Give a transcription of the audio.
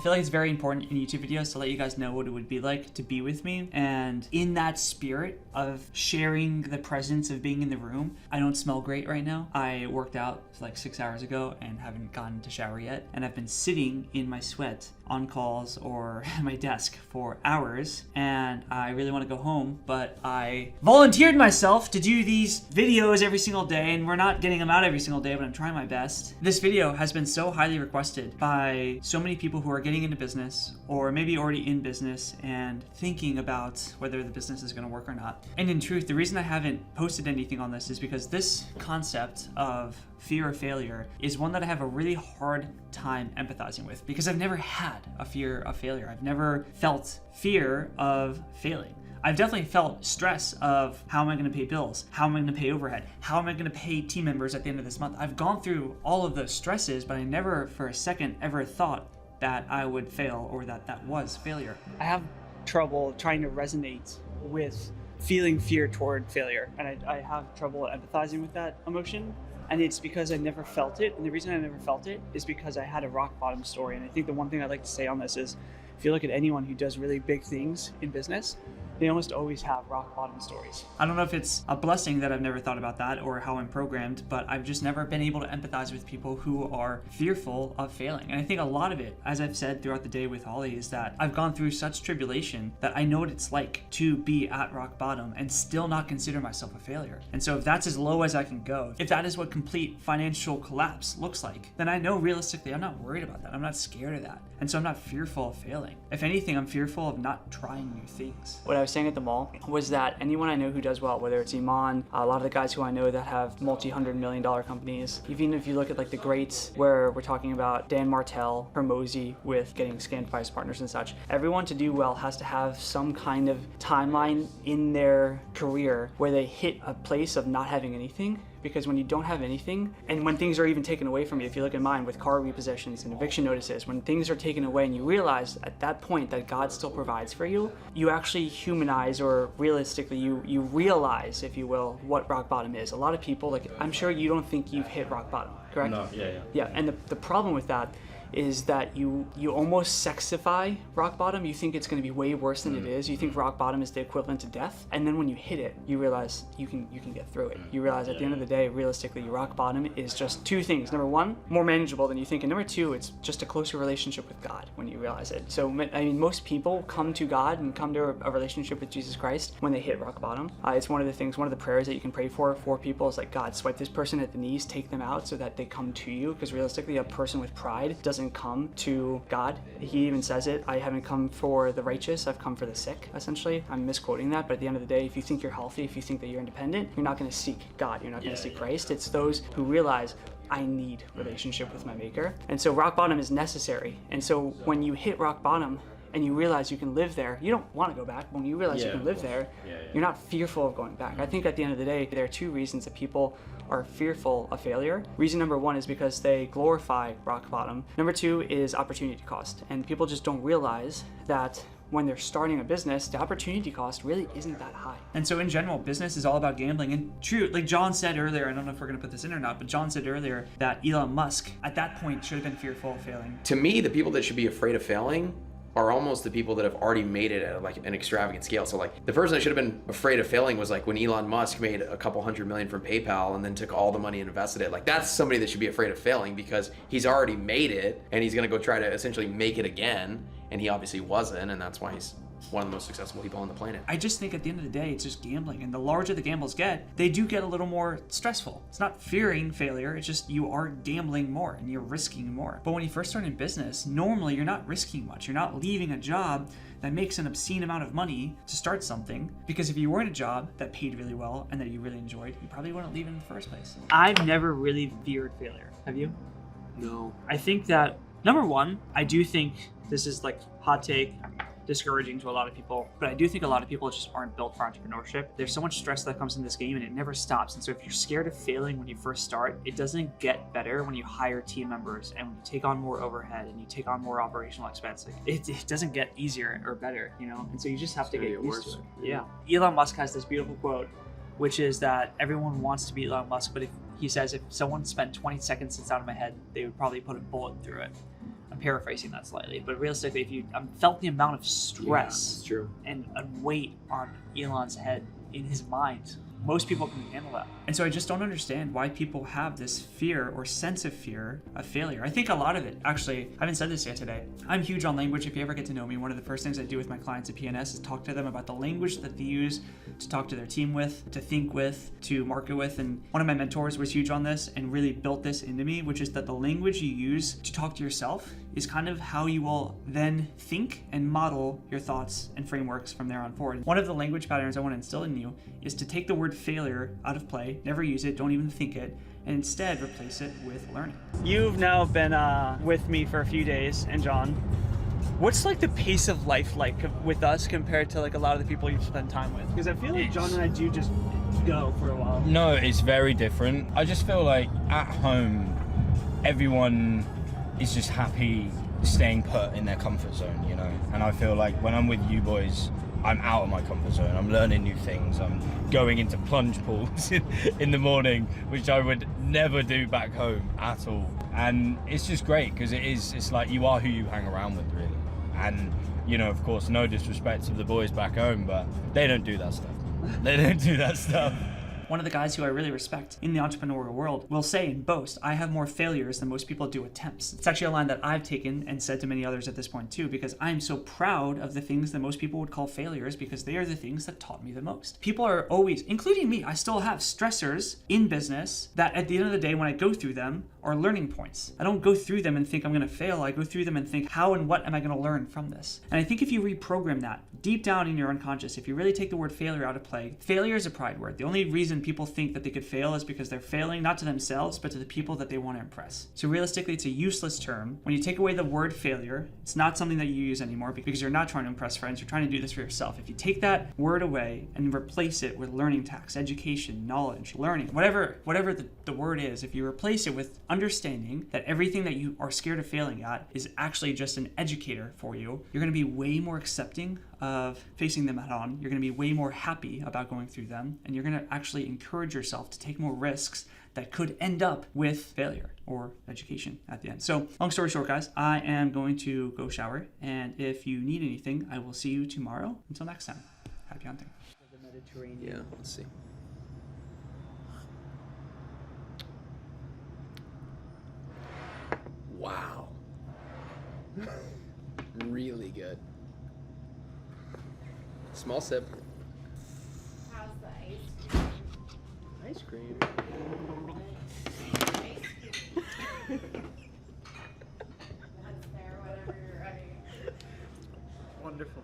feel like it's very important in YouTube videos to let you guys know what it would be like to be with me. And in that spirit of sharing the presence of being in the room, I don't smell great right now. I worked out like 6 hours ago and haven't gotten to shower yet. And I've been sitting in my sweat on calls or at my desk for hours. And I really want to go home, but I volunteered myself to do these videos every single day. And we're not getting them out every single day, but I'm trying my best. This video has been so highly requested by so many people who are getting into business or maybe already in business and thinking about whether the business is going to work or not. And in truth, the reason I haven't posted anything on this is because this concept of fear of failure is one that I have a really hard time empathizing with because I've never had a fear of failure. I've never felt fear of failing. I've definitely felt stress of how am I going to pay bills? How am I going to pay overhead? How am I going to pay team members at the end of this month? I've gone through all of those stresses, but I never for a second ever thought that I would fail or that was failure. I have trouble trying to resonate with feeling fear toward failure. And I have trouble empathizing with that emotion. And it's because I never felt it. And the reason I never felt it is because I had a rock bottom story. And I think the one thing I'd like to say on this is if you look at anyone who does really big things in business, they almost always have rock bottom stories. I don't know if it's a blessing that I've never thought about that or how I'm programmed, but I've just never been able to empathize with people who are fearful of failing. And I think a lot of it, as I've said throughout the day with Holly, is that I've gone through such tribulation that I know what it's like to be at rock bottom and still not consider myself a failure. And so if that's as low as I can go, if that is what complete financial collapse looks like, then I know realistically I'm not worried about that. I'm not scared of that. And so I'm not fearful of failing. If anything, I'm fearful of not trying new things. What I was saying at the mall was that anyone I know who does well, whether it's Iman, a lot of the guys who I know that have multi-$100 million companies, even if you look at like the greats where we're talking about Dan Martell, Hermosi with getting scanned by his partners and such, everyone to do well has to have some kind of timeline in their career where they hit a place of not having anything. Because when you don't have anything, and when things are even taken away from you, if you look at mine with car repossessions and eviction notices, when things are taken away and you realize at that point that God still provides for you, you actually humanize, or realistically you realize, if you will, what rock bottom is. A lot of people, like, I'm sure you don't think you've hit rock bottom, correct? No, yeah. Yeah, and the problem with that is that you almost sexify rock bottom. You think it's going to be way worse than it is. You think rock bottom is the equivalent to death, and then when you hit it, you realize you can get through it. You realize at the end of the day, realistically, your rock bottom is just two things. Number one, more manageable than you think, and number two, it's just a closer relationship with God when you realize it. So I mean, most people come to God and come to a relationship with Jesus Christ when they hit rock bottom. It's one of the things, one of the prayers that you can pray for people is like, God, swipe this person at the knees, take them out so that they come to you, because realistically, a person with pride doesn't come to God. He even says it, I haven't come for the righteous, I've come for the sick, essentially. I'm misquoting that, but at the end of the day, if you think you're healthy, if you think that you're independent, you're not going to seek God, you're not going to seek Christ. It's those who realize I need relationship with my maker. And so rock bottom is necessary. And so when you hit rock bottom and you realize you can live there, you don't want to go back. When you realize you can live there, you're not fearful of going back. I think at the end of the day, there are two reasons that people are fearful of failure. Reason number one is because they glorify rock bottom. Number two is opportunity cost. And people just don't realize that when they're starting a business, the opportunity cost really isn't that high. And so in general, business is all about gambling. And true, like John said earlier, I don't know if we're gonna put this in or not, but John said earlier that Elon Musk at that point should have been fearful of failing. To me, the people that should be afraid of failing are almost the people that have already made it at like an extravagant scale. So like the person that should have been afraid of failing was like when Elon Musk made a couple $100 million from PayPal and then took all the money and invested it. Like that's somebody that should be afraid of failing because he's already made it and he's gonna go try to essentially make it again. And he obviously wasn't, and that's why he's one of the most successful people on the planet. I just think at the end of the day, it's just gambling. And the larger the gambles get, they do get a little more stressful. It's not fearing failure, it's just you are gambling more and you're risking more. But when you first start in business, normally you're not risking much. You're not leaving a job that makes an obscene amount of money to start something, because if you were in a job that paid really well and that you really enjoyed, you probably wouldn't leave it in the first place. I've never really feared failure. Have you? No. I think that, number one, I do think this is like hot take, discouraging to a lot of people, but I do think a lot of people just aren't built for entrepreneurship. There's so much stress that comes in this game and it never stops. And so if you're scared of failing when you first start, it doesn't get better when you hire team members and when you take on more overhead and you take on more operational expense. Like, it doesn't get easier or better, you know? And so you just have to get used to it. Yeah. Elon Musk has this beautiful quote, which is that everyone wants to be Elon Musk, but he says if someone spent 20 seconds inside of my head, they would probably put a bullet through it. I'm paraphrasing that slightly, but realistically, if you felt the amount of stress It's true. and weight on Elon's head in his mind, most people can handle that. And so I just don't understand why people have this fear or sense of fear of failure. I think a lot of it, actually, I haven't said this yet today. I'm huge on language. If you ever get to know me, one of the first things I do with my clients at PNS is talk to them about the language that they use to talk to their team with, to think with, to market with. And one of my mentors was huge on this and really built this into me, which is that the language you use to talk to yourself is kind of how you will then think and model your thoughts and frameworks from there on forward. One of the language patterns I want to instill in you is to take the word failure out of play, never use it, don't even think it, and instead replace it with learning. You've now been with me for a few days, and John, what's like the pace of life like with us compared to like a lot of the people you've spent time with? Because I feel like John and I do just go for a while. No, it's very different. I just feel like at home, everyone is just happy staying put in their comfort zone, you know? And I feel like when I'm with you boys, I'm out of my comfort zone. I'm learning new things. I'm going into plunge pools in the morning, which I would never do back home at all. And it's just great because it's like you are who you hang around with, really. And, you know, of course, no disrespect to the boys back home, but they don't do that stuff. They don't do that stuff. One of the guys who I really respect in the entrepreneurial world will say and boast, I have more failures than most people do attempts. It's actually a line that I've taken and said to many others at this point too, because I'm so proud of the things that most people would call failures because they are the things that taught me the most. People are always, including me, I still have stressors in business that at the end of the day, when I go through them, are learning points. I don't go through them and think I'm gonna fail. I go through them and think, how and what am I gonna learn from this? And I think if you reprogram that deep down in your unconscious, if you really take the word failure out of play, failure is a pride word. The only reason people think that they could fail is because they're failing not to themselves, but to the people that they want to impress. So realistically, it's a useless term. When you take away the word failure, it's not something that you use anymore because you're not trying to impress friends, you're trying to do this for yourself. If you take that word away and replace it with learning tax, education, knowledge, learning, whatever the word is, if you replace it with understanding that everything that you are scared of failing at is actually just an educator for you, you're going to be way more accepting of facing them head on. You're going to be way more happy about going through them, and you're going to actually encourage yourself to take more risks that could end up with failure or education at the end. So long story short, guys, I am going to go shower, and if you need anything, I will see you tomorrow. Until next time, happy hunting. The Mediterranean. Yeah, let's see. Wow. Really good. Small sip. How's the ice cream? Ice cream. That's there whenever you're ready. Wonderful.